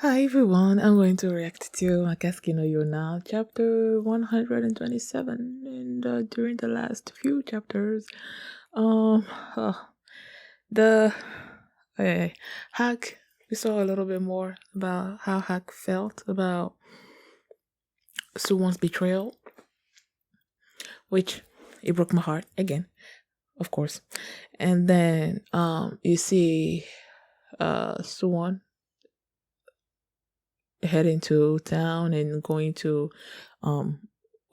Hi everyone, I'm going to react to Akatsuki no Yona, chapter 127. And during the last few chapters, um, uh, the uh, Hack, we saw a little bit more about how Hack felt about Suwon's betrayal, which it broke my heart again, of course. And then you see Suwon heading to town and going to um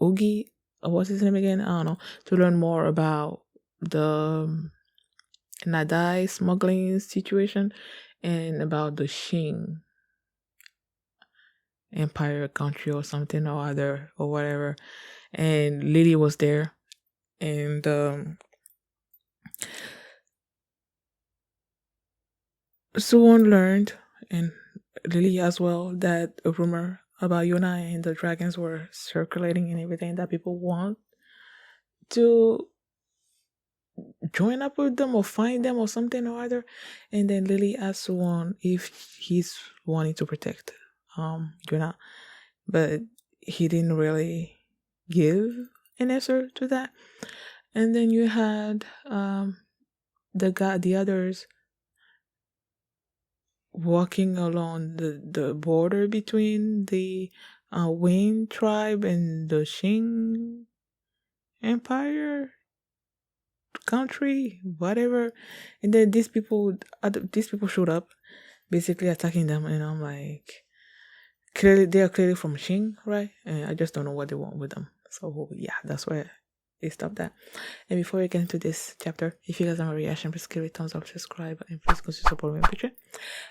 Oogie, what's his name again? I don't know, to learn more about the Nadai smuggling situation and about the Xing Empire country or something or other or whatever. And Lily was there, and someone learned, and Lily as well, that a rumor about Yona and the dragons were circulating and everything, that people want to join up with them or find them or something or other. And then Lily asked Swan if he's wanting to protect Yuna, but he didn't really give an answer to that. And then you had the others walking along the border between the Wayne tribe and the Xing Empire country, whatever. And then these people showed up, basically attacking them, and I'm like, clearly they are clearly from Xing, right? And I just don't know what they want with them. So yeah, that's where they stopped that. And before we get into this chapter, if you guys have a reaction, please give it a thumbs up, subscribe, and please consider supporting me on Patreon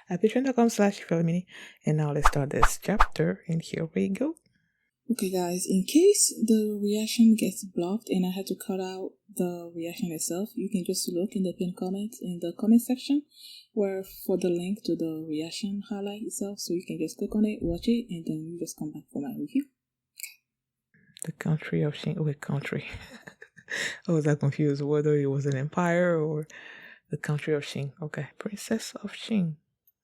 at patreon.com/mini. And now let's start this chapter, and here we go. Okay guys, in case the reaction gets blocked and I had to cut out the reaction itself, you can just look in the pinned comment in the comment section where for the link to the reaction highlight itself, so you can just click on it, watch it, and then you just come back for my review. The country of Xing, wait, country. I was that confused whether it was an empire or the country of Xing. Okay, Princess of Xing.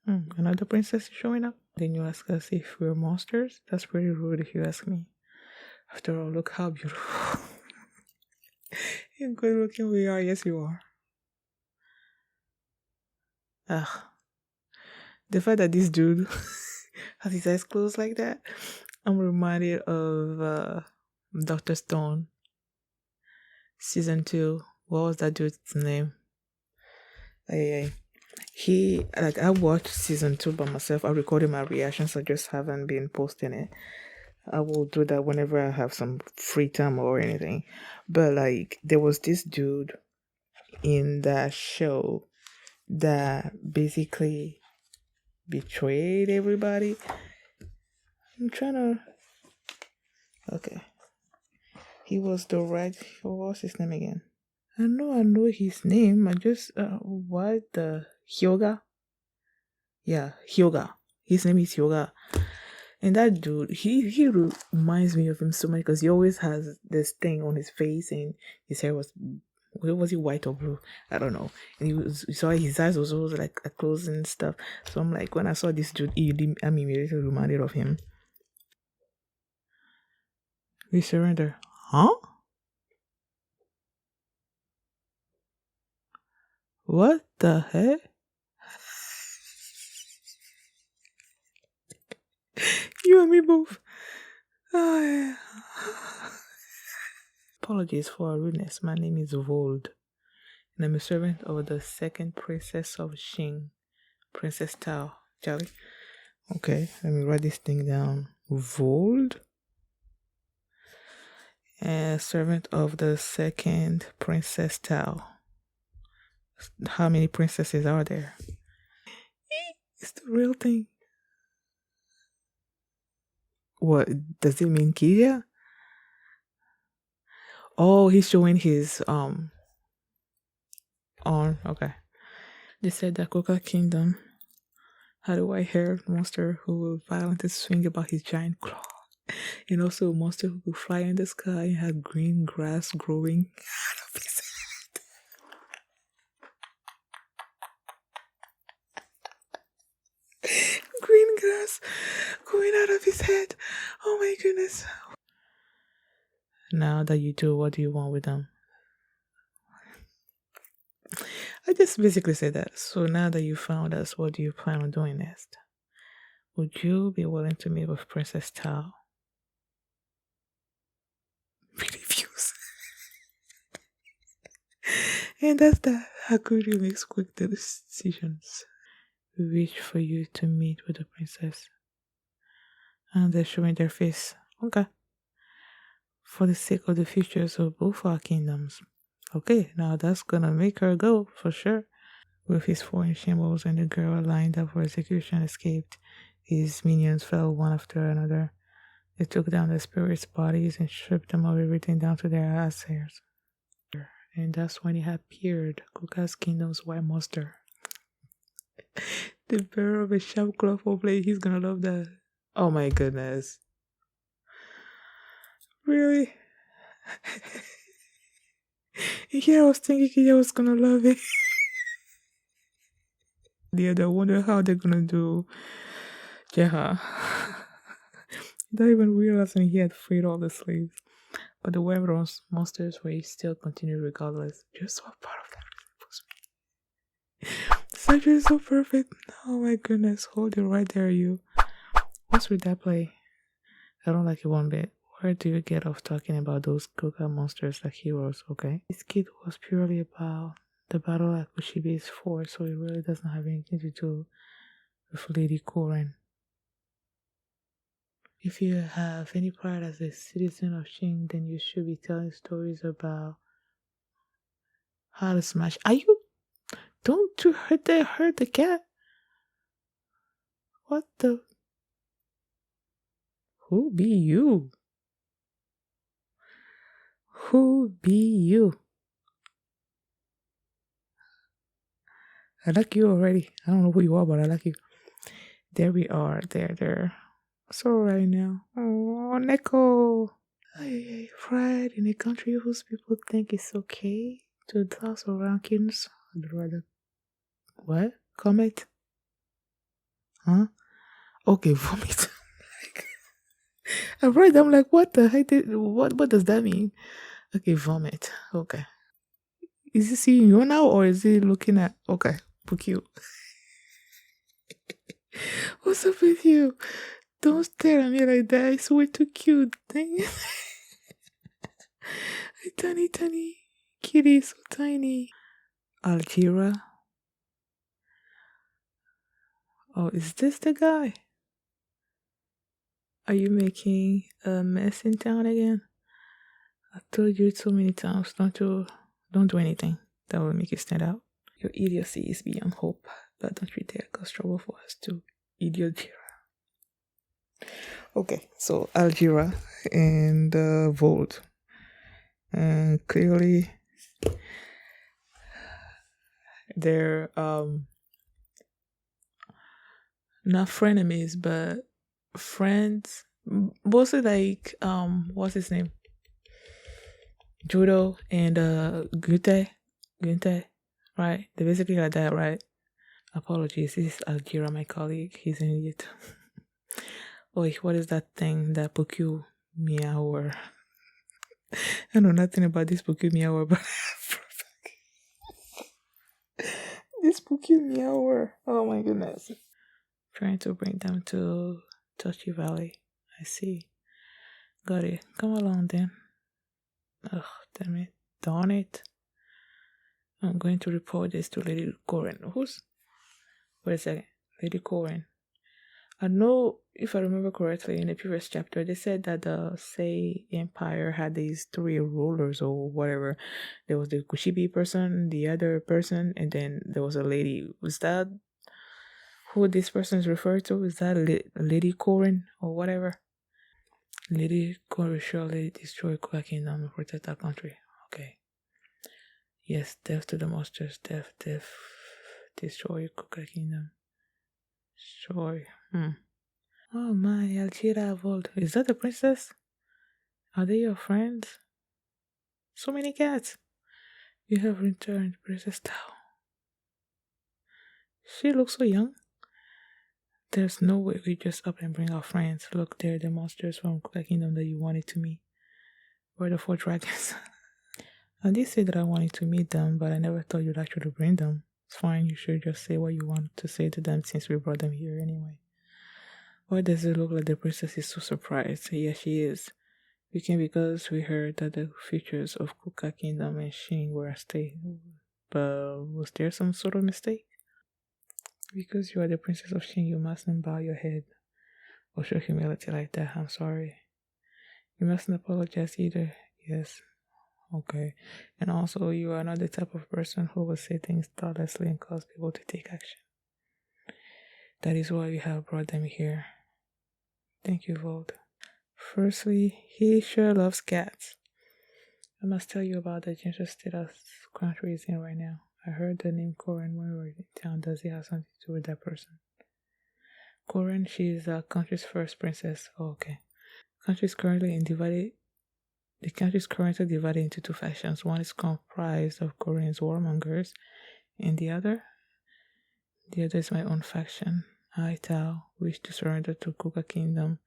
Another princess is showing up. Then you ask us if we're monsters. That's pretty rude if you ask me. After all, look how beautiful and good looking we are. Yes, you are. Ugh. The fact that this dude has his eyes closed like that, I'm reminded of Dr. Stone, season 2. What was that dude's name? I watched season 2 by myself. I recorded my reactions. I just haven't been posting it. I will do that whenever I have some free time or anything. But like, there was this dude in that show that basically betrayed everybody. I'm trying to. Okay. He was the right. What's his name again? I know his name. I just. What the. Hyoga? Yeah, Hyoga. His name is Hyoga. And that dude, he reminds me of him so much because he always has this thing on his face, and his hair was he white or blue? I don't know. And you saw his eyes was always like closed and stuff. So I'm like, when I saw this dude, I'm immediately reminded of him. We surrender, huh? What the heck? You and me both. Oh, yeah. Apologies for our rudeness. My name is Vold, and I'm a servant of the second princess of Xing, Princess Tao. Charlie. Okay, let me write this thing down. Vold, and servant of the second Princess Tao. How many princesses are there? It's the real thing. What does it mean, Kia? Oh, he's showing his arm. Okay. They said that Coca Kingdom had a white-haired monster who would violently swing about his giant claw, and also a monster who could fly in the sky and had green grass growing. Green grass was going out of his head. Oh my goodness. Now that you do, what do you want with them? I just basically said that. So now that you found us, what do you plan on doing next? Would you be willing to meet with Princess Tao? Reviews. And that's that. How could you make quick decisions? We wish for you to meet with the princess. And they're showing their face. Okay. For the sake of the futures of both our kingdoms. Okay, now that's gonna make her go, for sure. With his four in shambles and the girl lined up for execution escaped, his minions fell one after another. They took down the spirits' bodies and stripped them of everything down to their ass hairs. And that's when he appeared, Kuka's kingdom's white monster. The bearer of a sharp claw for play, he's gonna love that. Oh my goodness. Really? Yeah, I was thinking I was gonna love it. Yeah, I wonder how they're gonna do Jeha. Not even realizing he had freed all the slaves. But the web monsters were still continued regardless. Just so proud of that. Such is so perfect. Oh my goodness. Hold it right there, you. What's with that play? I don't like it one bit. Where do you get off talking about those Koka monsters like heroes, okay? This kid was purely about the battle at Kushibe's fort, so it really doesn't have anything to do with Lady Koren. If you have any pride as a citizen of Xing, then you should be telling stories about how to smash. Are you? Don't you hurt the cat? What the? Who be you? Who be you? I like you already. I don't know who you are, but I like you. There we are. There. So right now. Oh, Neko. Ay, pride in a country whose people think it's okay to toss around kittens. I'd rather. What? Comment? Huh? Okay, vomit. I read them like, what the heck? What does that mean? Okay, vomit. Okay. Is he seeing you now or is he looking at? Okay, book you. What's up with you? Don't stare at me like that. It's way too cute. Dang it. Tiny kitty, so tiny. Algira. Oh, is this the guy? Are you making a mess in town again? I told you so many times don't do anything that will make you stand out. Your idiocy is beyond hope, but don't you dare cause trouble for us too, idiot. Okay, so Algira and Volt. And clearly they're not frenemies, but friends. Mostly like what's his name? Judo and Gunte, right? They're basically like that, right? Apologies, this is Algira, my colleague. He's an idiot. Oh, what is that thing that Pokyu Meower? I know nothing about this Pokyu Meower, but this Pokyu Meower. Oh my goodness. Trying to bring them to Touchy Valley. I see. Got it. Come along then. Ugh, damn it. Darn it. I'm going to report this to Lady Koren. Wait a second. Lady Koren. I know, if I remember correctly, in the previous chapter, they said that the Sei Empire had these three rulers or whatever. There was the Kushibi person, the other person, and then there was a lady. Was that who this person is referred to? Is that Lady Koren or whatever? Lady Koren surely destroy Kuka Kingdom and protect our country. Okay. Yes, death to the monsters. Death. Destroy Kuka Kingdom. Destroy. Oh my, Algira Volt. Is that the princess? Are they your friends? So many cats. You have returned, Princess Tao. She looks so young. There's no way we just up and bring our friends. Look, they're the monsters from the kingdom that you wanted to meet. We're the four dragons. I did say that I wanted to meet them, but I never thought you'd actually bring them. It's fine, you should just say what you want to say to them since we brought them here anyway. Why does it look like the princess is so surprised? Yes, she is. We came because we heard that the futures of Kuka Kingdom and Xing were at stake. But was there some sort of mistake? Because you are the princess of Xing, you mustn't bow your head or show humility like that. I'm sorry. You mustn't apologize either. Yes. Okay. And also, you are not the type of person who will say things thoughtlessly and cause people to take action. That is why we have brought them here. Thank you, Vold. Firstly, he sure loves cats. I must tell you about the ginger state of country he's in right now. I heard the name Corin when we were in town. Does it have something to do with that person? Corin, she is the country's first princess. Oh, okay. The country is currently divided into two factions. One is comprised of Koreans warmongers, and the other is my own faction. I, Tao, wish to surrender to Kuka Kingdom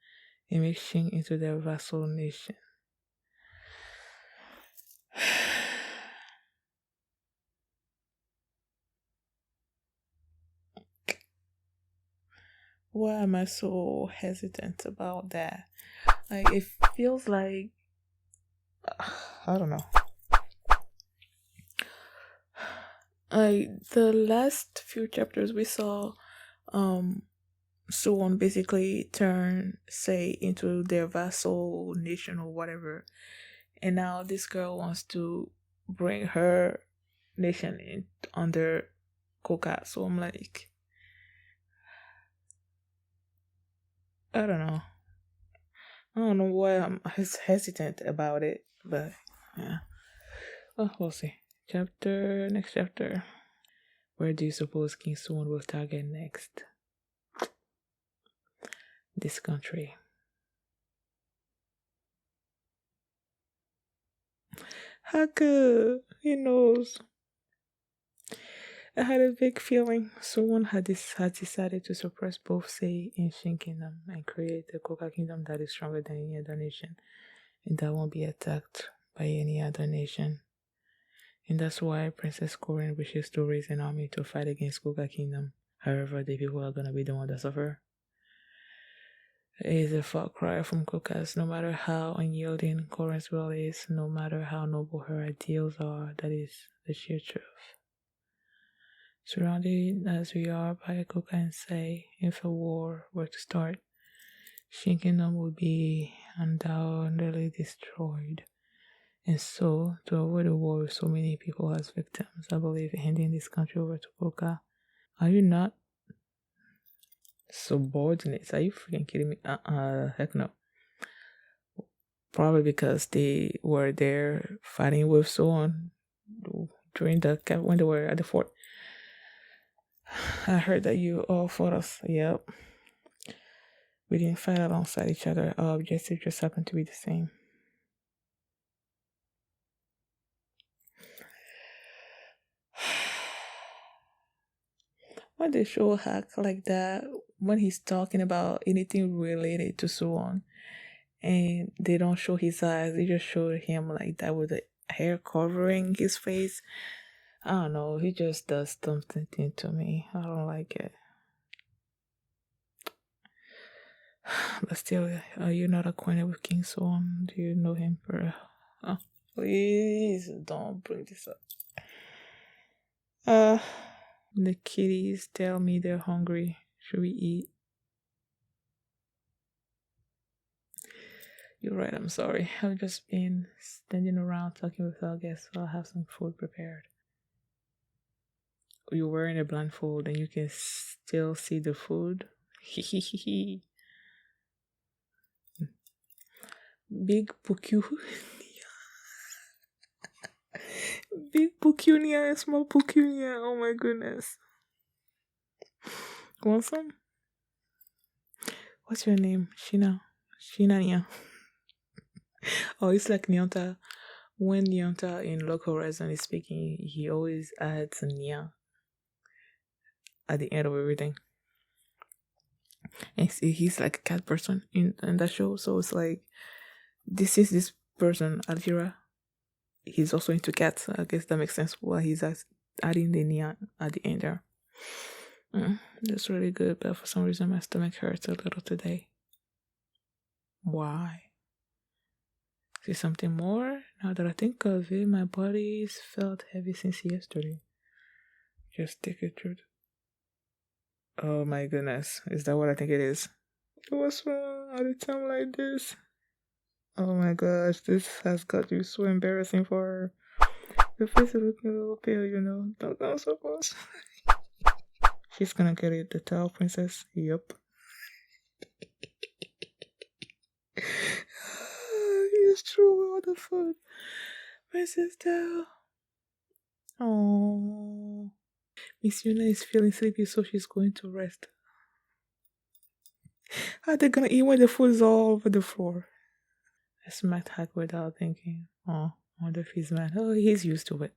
and make Xing into their vassal nation. Why am I so hesitant about that? Like, it feels like I don't know. The last few chapters we saw, someone basically turn say into their vassal nation or whatever, and now this girl wants to bring her nation in under Koka. So I'm like, I don't know. I don't know why I'm hesitant about it, but yeah. Well, we'll see. Next chapter. Where do you suppose King Suwon will target next? This country. Haku! He knows. I had a big feeling someone had decided to suppress both Sei and Shin Kingdom and create a Koka Kingdom that is stronger than any other nation and that won't be attacked by any other nation. And that's why Princess Corin wishes to raise an army to fight against Koka Kingdom. However, the people are gonna be the ones that suffer. It is a far cry from Kokas, no matter how unyielding Corin's will is, no matter how noble her ideals are, that is the sheer truth. Surrounded as we are by Koka and Sei, if a war were to start, Shin Kingdom would be undoubtedly destroyed. And so, to avoid a war with so many people as victims, I believe handing this country over to Koka. Are you not subordinates? Are you freaking kidding me? Heck no. Probably because they were there fighting with someone during when they were at the fort. I heard that you all fought us. Yep. We didn't fight alongside each other. Our objectives just happened to be the same. Why they show Hack like that when he's talking about anything related to Suwon, and they don't show his eyes, they just show him like that with the hair covering his face. I don't know, he just does something to me. I don't like it. But still, are you not acquainted with King Suwon? Do you know him for oh, please don't bring this up. The kitties tell me they're hungry. Should we eat? You're right, I'm sorry. I've just been standing around talking with our guests, so I'll have some food prepared. You're wearing a blindfold and you can still see the food? Big Pukunia. Big Pukunia and small Pukunia. Oh my goodness. Want some? What's your name? Shinania. Oh, it's like Nyonta. When Nyonta in Local Horizon is speaking, he always adds Nya at the end of everything. And he's like a cat person in that show. So it's like this person, Alvira. He's also into cats. So I guess that makes sense why he's adding the neon at the end there. That's really good, but for some reason my stomach hurts a little today. Why? Is something more? Now that I think of it, my body's felt heavy since yesterday. Just take it through. Oh my goodness. Is that what I think it is? What's wrong at a time like this? Oh my gosh, this has got to be so embarrassing for her. Your face is looking a little pale, you know. Don't suppose. She's gonna get it, the towel princess. Yup. He's true all the food. Princess Tao. Oh. Miss Yuna is feeling sleepy, so she's going to rest. How are they gonna eat when the food is all over the floor? I smacked Hack without thinking. Oh, I wonder if he's mad. Oh, he's used to it.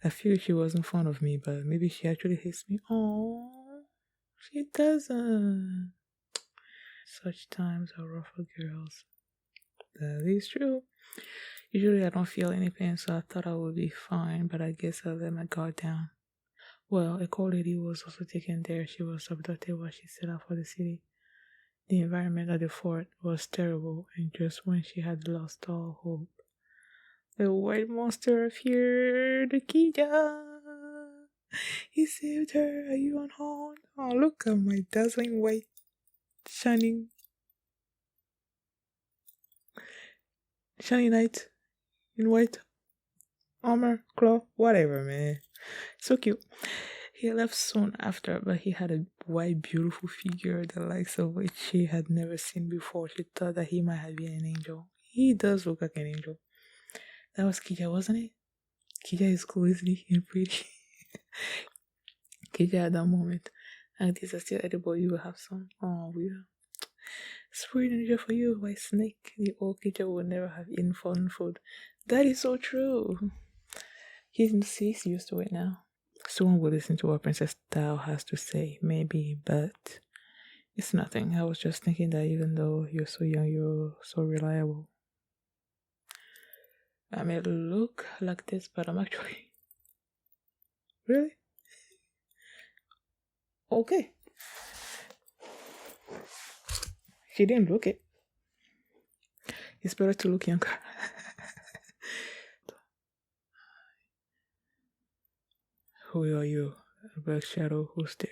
I feel she wasn't fond of me, but maybe she actually hates me. Oh, she doesn't. Such times are rough for girls. That is true. Usually I don't feel any pain, so I thought I would be fine, but I guess I let my guard down. Well, a cold lady was also taken there. She was abducted while she set out for the city. The environment at the fort was terrible, and just when she had lost all hope, the white monster appeared. Kija! He saved her. Are you unharmed? Oh, look at my dazzling white, shining, shiny knight in white armor, claw, whatever, man. So cute. He left soon after, but he had a white, beautiful figure, the likes of which she had never seen before. She thought that he might have been an angel. He does look like an angel. That was Kija, wasn't it? Kija is cool, isn't he? And pretty. Kija at that moment. And these are still edible. You will have some. Oh, we will. Sweet angel for you, white snake. The old Kija would never have eaten fallen food. That is so true. He's used to it now. Someone will listen to what Princess Tao has to say, maybe, but it's nothing. I was just thinking that even though you're so young, you're so reliable. I may look like this, but I'm actually. Really? Okay. She didn't look it. It's better to look younger. Who are you? A black shadow? Who's there?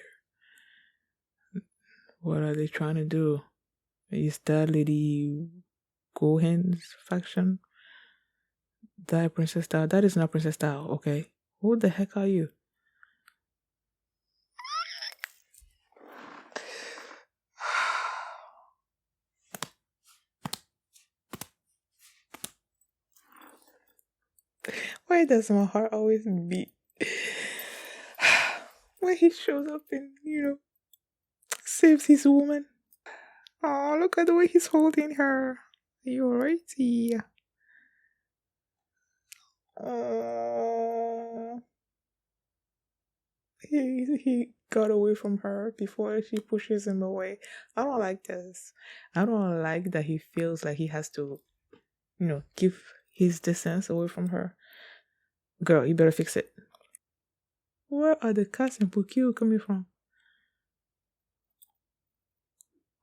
What are they trying to do? Is that Lady Gohen's faction? That Princess Tao? That is not Princess Tao, okay? Who the heck are you? Why does my heart always beat when he shows up and, saves his woman? Oh, look at the way he's holding her. Are you alright? Yeah. Oh, he got away from her before she pushes him away. I don't like this. I don't like that he feels like he has to, give his distance away from her. Girl, you better fix it. Where are the cats and Pukio coming from?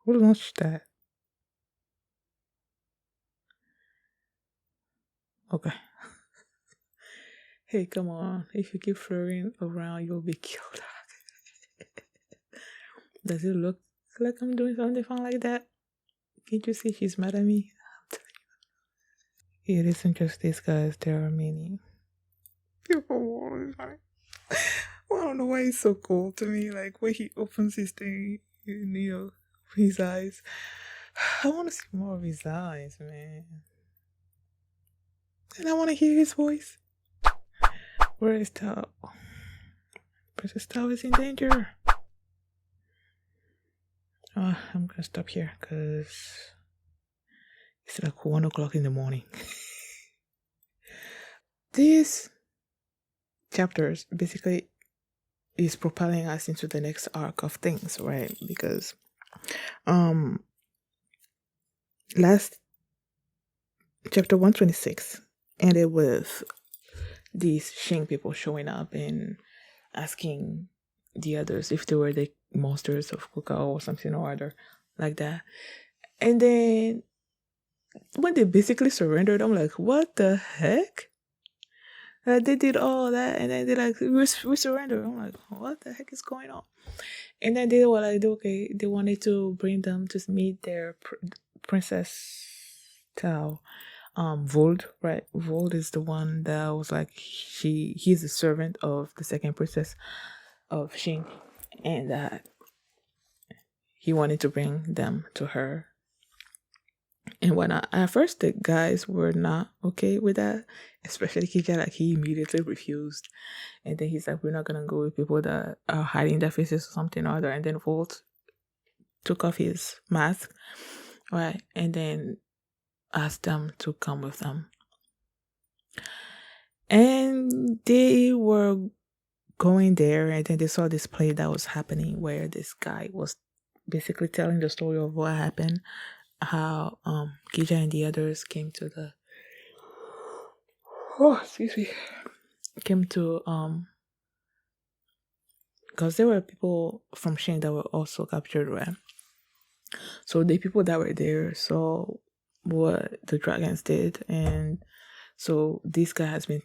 Who launched that? Okay. Hey, come on. If you keep flirting around, you'll be killed. Does it look like I'm doing something fun like that? Can't you see she's mad at me? It isn't just these guys, there are many. People, well, I don't know why he's so cool to me. Like when he opens his thing, his eyes. I want to see more of his eyes, man. And I want to hear his voice. Where is Tao? Princess Tao is in danger. I'm gonna stop here because it's like 1 o'clock in the morning. These chapters basically is propelling us into the next arc of things, right? Because Um, last chapter 126 ended with these Xing people showing up and asking the others if they were the monsters of Kuka or something or other like that. And then when they basically surrendered, I'm like, what the heck? They did all that, and then they're like, we surrender. I'm like, what the heck is going on? And then they were like, okay, they wanted to bring them to meet their Princess Tao. Vold, right? Vold is the one that was like, he's a servant of the second princess of Xing, and he wanted to bring them to her and whatnot. At first, the guys were not okay with that, especially Kika. Like he immediately refused, and then he's like, "We're not gonna go with people that are hiding their faces or something or other." And then Volt took off his mask, right, and then asked them to come with them, and they were going there, and then they saw this play that was happening where this guy was basically telling the story of what happened, how Gija and the others came to the excuse me, came to because there were people from Shane that were also captured, right? So the people that were there saw what the dragons did, and so this guy has been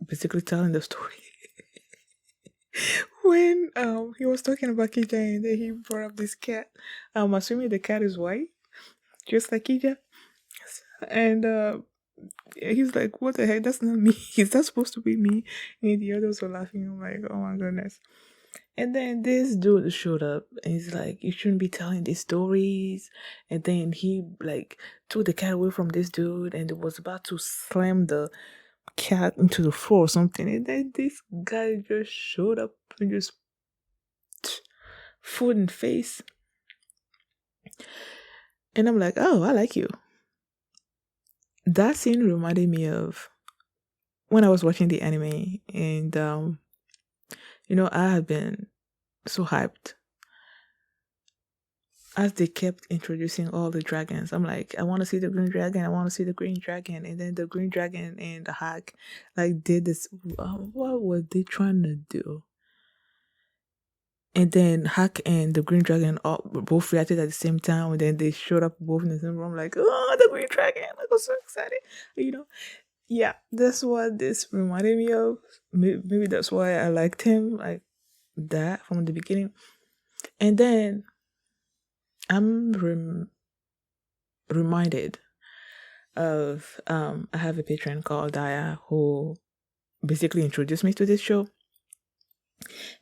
basically telling the story. When he was talking about Kija and then he brought up this cat. I'm assuming the cat is white, just like Kija. And he's like, what the heck? That's not me. Is that supposed to be me? And the others were laughing. I'm like, oh my goodness. And then this dude showed up and he's like, you shouldn't be telling these stories. And then he like took the cat away from this dude and was about to slam the cat into the floor or something. And then this guy just showed up and just foot in face. And I'm like, oh, I like you. That scene reminded me of when I was watching the anime, and I have been so hyped as they kept introducing all the dragons. I'm like, I want to see the green dragon. I want to see the green dragon, and then the green dragon and the hack like did this. What were they trying to do? And then Hack and the Green Dragon both reacted at the same time, and then they showed up both in the same room, like, oh, the Green Dragon! I was so excited, you know. Yeah, that's what this reminded me of. Maybe that's why I liked him like that from the beginning. And then I'm reminded of I have a patron called Daya who basically introduced me to this show,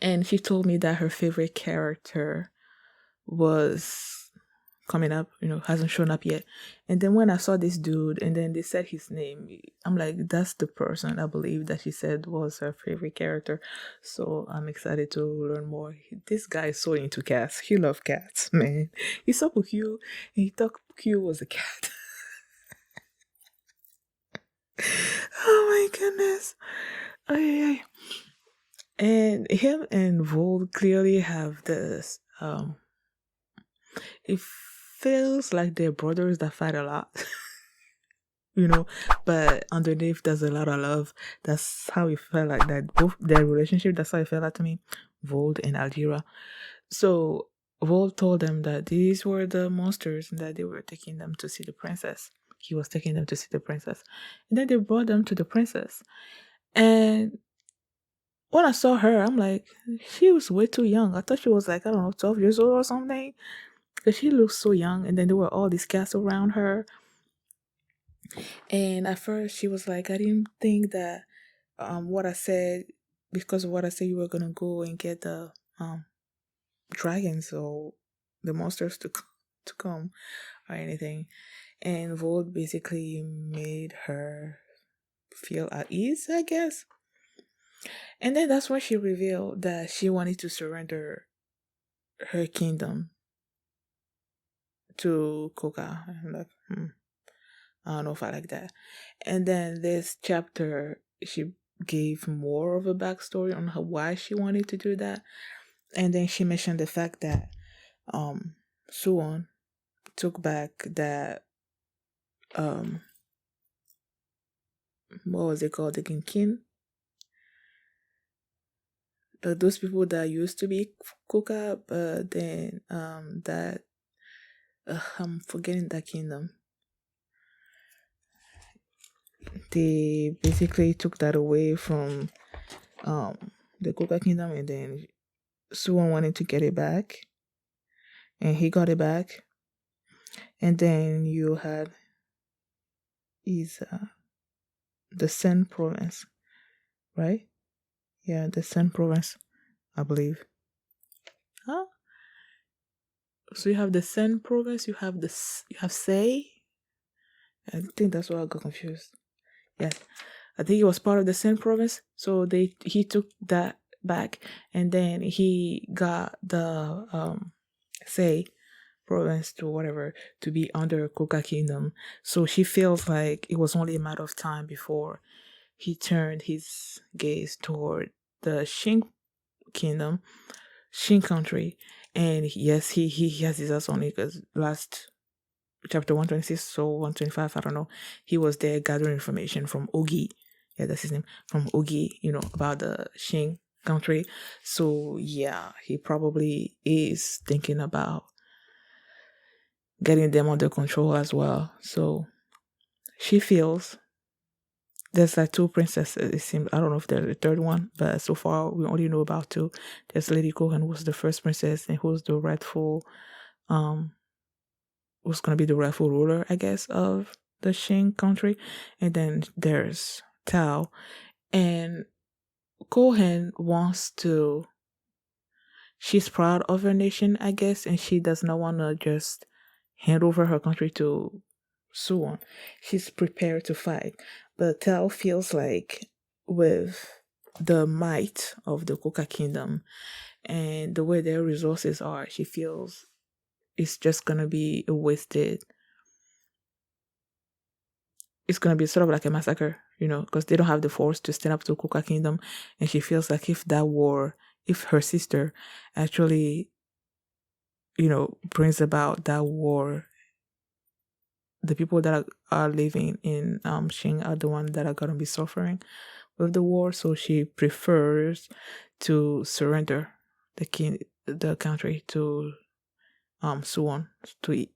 and she told me that her favorite character was coming up, hasn't shown up yet. And then when I saw this dude and then they said his name, I'm like, that's the person I believe that she said was her favorite character. So I'm excited to learn more. This guy is so into cats. He loves cats, man. He saw Pukyu and he thought Pukyu was a cat. Oh my goodness. Ay, ay. And him and Vol clearly have this it feels like they're brothers that fight a lot. But underneath there's a lot of love. That's how it felt like that. Both their relationship, that's how it felt like to me, Vold and Algira. So Vold told them that these were the monsters and that they were taking them to see the princess. He was taking them to see the princess. And then they brought them to the princess. And when I saw her, I'm like, she was way too young. I thought she was like, I don't know, 12 years old or something. Because she looked so young. And then there were all these cats around her. And at first, she was like, I didn't think that what I said, because of what I said, you were going to go and get the dragons or the monsters to come or anything. And Vold basically made her feel at ease, I guess. And then that's when she revealed that she wanted to surrender her kingdom to Koga. I'm like, I don't know if I like that. And then this chapter, she gave more of a backstory on why she wanted to do that. And then she mentioned the fact that Suwon took back that um what was it called, the Ginkin, those people that used to be Kuka, but then that I'm forgetting that kingdom. They basically took that away from um the Kuka kingdom, and then Suwon wanted to get it back, and he got it back. And then you had is the Sen province, right? Yeah, the Sen province, I believe. Huh? So you have the Sen province, you have Sei. I think that's why I got confused. Yes, I think it was part of the Sen province. So he took that back, and then he got the Sei province to whatever to be under Kuka Kingdom. So she feels like it was only a matter of time before he turned his gaze toward the Xing Kingdom, Xing country. And yes, he has his eyes on it because last chapter 126, so 125, I don't know, he was there gathering information from Ogi. Yeah, that's his name. From Ogi, about the Xing country. So yeah, he probably is thinking about getting them under control as well. So she feels there's like two princesses. It seems, I don't know if there's a third one, but so far we only know about two. There's Lady Kohan, who's the first princess, and um, who's gonna be the rightful ruler, I guess, of the Xing country. And then there's Tao, and Kohan wants to. She's proud of her nation, I guess, and she does not want to just hand over her country to Suwon. She's prepared to fight. But Tao feels like with the might of the Kuka kingdom and the way their resources are, she feels it's just gonna be a wasted. It's gonna be sort of like a massacre, because they don't have the force to stand up to Kuka kingdom, and she feels like if her sister actually, brings about that war, the people that are living in Xing are the ones that are gonna be suffering with the war. So she prefers to surrender the country to Suwon to eat.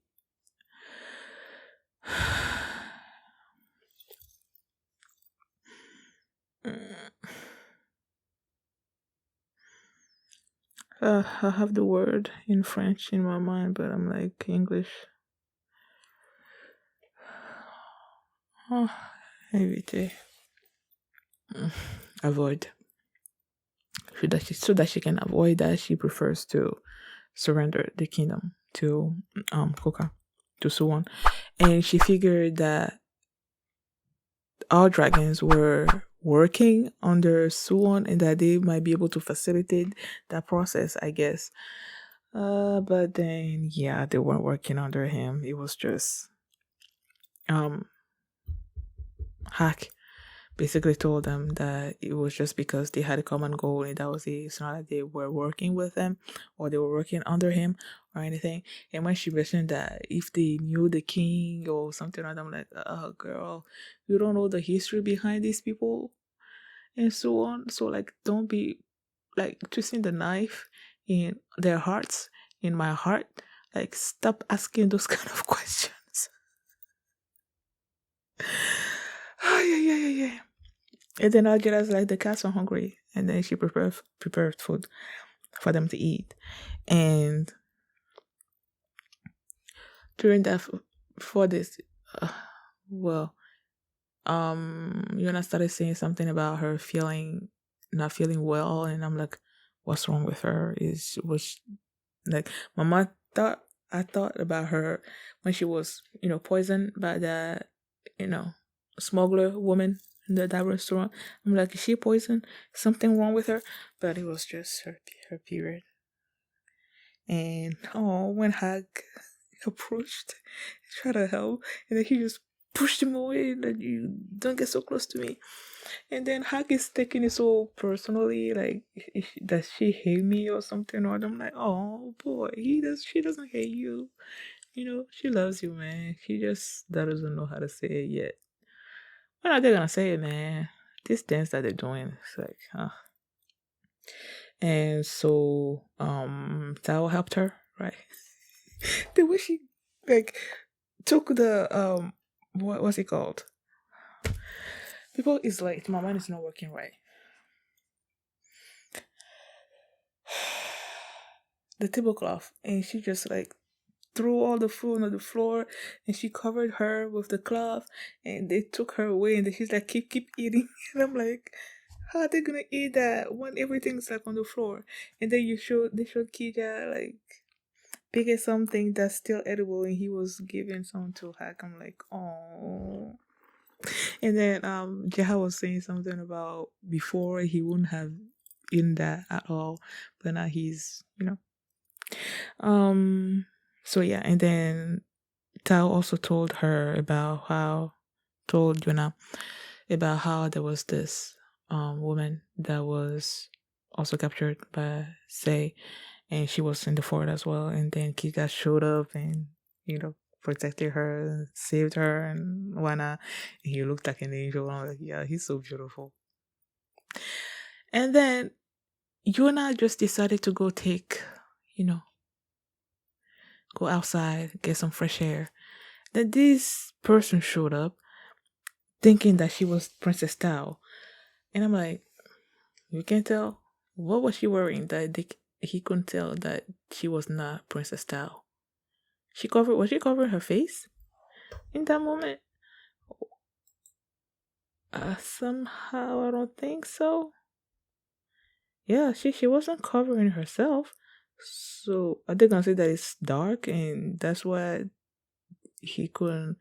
I have the word in French in my mind, but I'm like English. Oh, éviter. Avoid. So that she can avoid that, she prefers to surrender the kingdom to Koka, to Suwon. And she figured that our dragons were working under Suwon and that they might be able to facilitate that process, I guess. But then yeah, they weren't working under him. It was just um Hack basically told them that it was just because they had a common goal and that was it. It's not that they were working with him or they were working under him or anything. And when she mentioned that if they knew the king or something like that, I'm like, oh girl, you don't know the history behind these people and so on. So like don't be like twisting the knife in their hearts, in my heart. Like stop asking those kind of questions. Oh yeah. And then Algera's like, the cats are hungry, and then she prepared food for them to eat. And during that, before this, uh, well, Yona started saying something about her feeling not feeling well, and I'm like, what's wrong with her? Was like Mama thought I thought about her when she was poisoned by that you know smuggler woman in that restaurant. I'm like, is she poisoned? Something wrong with her? But it was just her period. And when Hag approached, tried to help, and then he just pushed him away, that you don't get so close to me. And then Hak is taking it so personally, like, does she hate me or something? Or I'm like, oh boy, she doesn't hate you. She loves you, man. She just doesn't know how to say it yet. When are they gonna say it, man? This dance that they're doing, it's like, huh. And so, Tao helped her, right? The way she, like, took the, what's it called? People is like, my mind is not working right. The tablecloth, and she just like threw all the food on the floor, and she covered her with the cloth, and they took her away, and then she's like, keep eating. And I'm like, how are they gonna eat that when everything's like on the floor? And then they showed Kija like picking something that's still edible, and he was giving some to Hack. I'm like, oh. And then Jaha was saying something about before he wouldn't have eaten that at all, but now he's um so yeah. And then Tao also told her about how told Yona about how there was this woman that was also captured by Say, and she was in the fort as well. And then Kika showed up and protected her, and saved her, and whatnot. And he looked like an angel. And I was like, yeah, he's so beautiful. And then Yona just decided to go go outside, get some fresh air. Then this person showed up thinking that she was Princess Tao. And I'm like, you can tell? What was she wearing that he couldn't tell that she was not Princess Tao? Was she covering her face in that moment? Somehow I don't think so. Yeah, she wasn't covering herself. So are they gonna say that it's dark and that's why he couldn't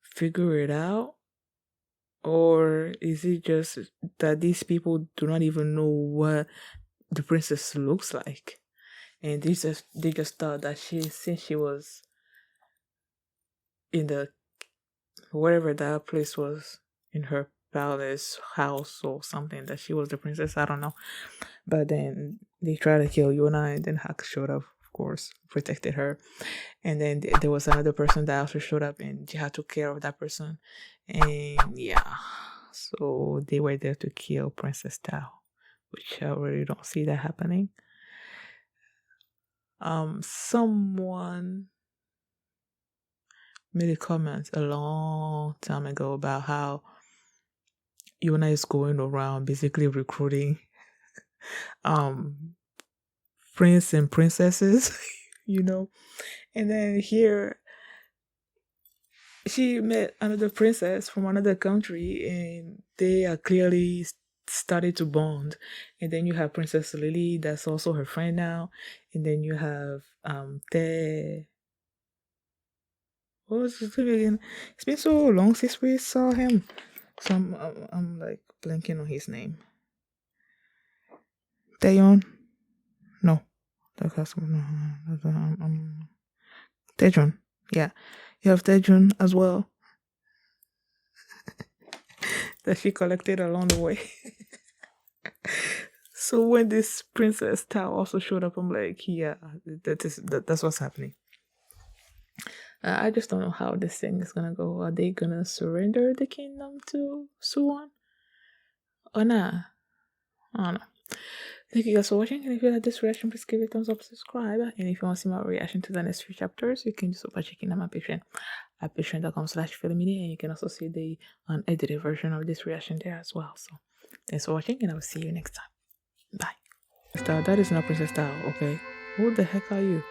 figure it out? Or is it just that these people do not even know what the princess looks like? And they just thought that since she was in the wherever that place was, in her palace house or something, that she was the princess. I don't know. But then they tried to kill Yona, and then Hak showed up, of course, protected her. And then there was another person that also showed up, and Jiha took care of that person. And yeah, so they were there to kill Princess Tao, which I really don't see that happening. Someone made a comment a long time ago about how Yona is going around basically recruiting um prince and princesses, you know. And then here she met another princess from another country, and they are clearly started to bond. And then you have Princess Lily, that's also her friend now. And then you have Te. What was his name again? It's been so long since we saw him. So I'm like blanking on his name. Taeyeon? No. That's no. Taejun. Yeah. You have Taejun as well. That she collected along the way. So when this Princess Tao also showed up, I'm like, yeah, that's what's happening. I just don't know how this thing is gonna go. Are they gonna surrender the kingdom to Suwon or not? I don't know. Thank you guys for watching, and if you like this reaction, please give it a thumbs up, subscribe, and if you want to see my reaction to the next few chapters, you can do so by checking out my Patreon at patreon.com/filmini, and you can also see the unedited version of this reaction there as well. So thanks for watching, and I will see you next time. Bye. That is not Princess Tao, okay? Who the heck are you?